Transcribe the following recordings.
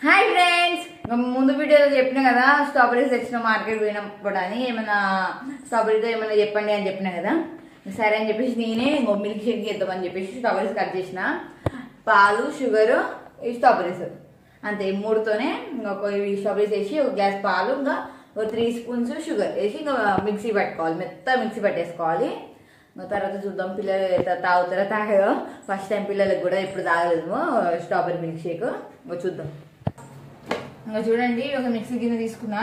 Hi friends, ముందు వీడియోలో చెప్పినా కదా స్ట్రాబెరీస్ తెచ్చిన మార్కెట్ పోయినప్పుడు అని ఏమైనా స్ట్రాబెరీతో ఏమైనా చెప్పండి అని చెప్పినా కదా. సరే అని చెప్పేసి నేనే మిల్క్ షేక్ చేద్దామని చెప్పేసి స్ట్రాబెరీస్ కట్ చేసిన. పాలు, షుగర్, ఈ స్ట్రాబెరీస్ అంతే మూడుతోనే ఒక స్ట్రాబెరీస్ వేసి ఒక గ్లాస్ పాలు ఇంకా ఒక 3 స్పూన్స్ షుగర్ వేసి ఇంకా మిక్సీ పట్టుకోవాలి. మెత్త మిక్సీ పట్టేసుకోవాలి. తర్వాత చూద్దాం పిల్లలు తాగుతారా తాగదో. ఫస్ట్ టైం పిల్లలకు కూడా ఎప్పుడు తాగలేదు స్ట్రాబెరీ మిల్క్ షేక్. చూద్దాం. ఇంకా చూడండి, ఒక మిక్సీ గిన్నె తీసుకున్నా.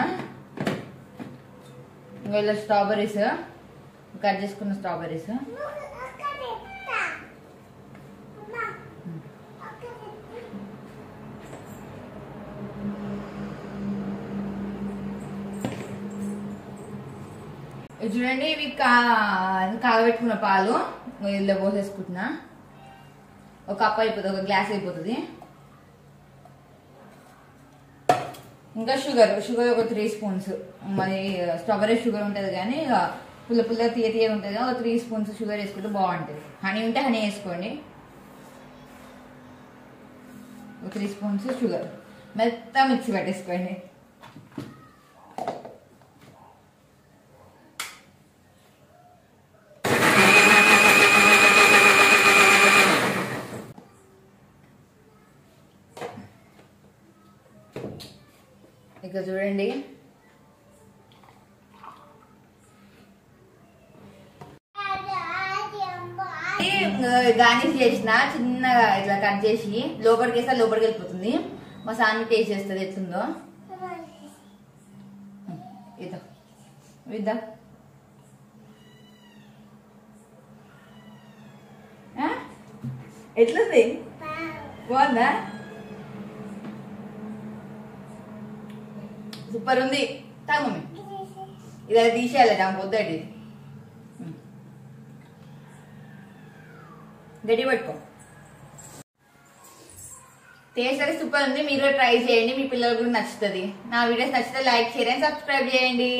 ఇంకా ఇలా స్ట్రాబెరీస్ కట్ చేసుకున్న స్ట్రాబెరీస్ చూడండి, ఇవి కాగబెట్టుకున్న పాలు ఇలా పోసేసుకుంటున్నా. ఒక కప్ అయిపోతుంది, ఒక గ్లాస్ అయిపోతుంది. ఇంకా షుగర్ ఒక 3 స్పూన్స్. మరి స్ట్రాబెరీ షుగర్ ఉంటుంది కానీ పుల్ల తీయ ఉంటుంది. ఒక 3 స్పూన్స్ షుగర్ వేసుకుంటే బాగుంటుంది. హనీ ఉంటే హనీ వేసుకోండి. ఒక 3 స్పూన్స్ షుగర్ మెత్త మిక్సీ పట్టేసుకోండి. ఇక చూడండి, గార్నిష్ చేసిన చిన్నగా ఇట్లా కట్ చేసి లోపలికి వేస్తే లోపలికి వెళ్ళిపోతుంది. మా సాన్ని టేస్ట్ చేస్తుంది ఎట్లుందో. ఇద్దా ఎట్లుంది? బాగుందా? సూపర్ ఉంది. తాగు మమ్మీ. ఇది అది తీసేయాలి పొద్దుటి గట్టి పట్టుకో. టేస్ట్ అయితే సూపర్ ఉంది. మీరు ట్రై చేయండి, మీ పిల్లలకు కూడా నచ్చుతుంది. నా వీడియోస్ నచ్చితే లైక్, షేర్ అండ్ సబ్స్క్రైబ్ చేయండి.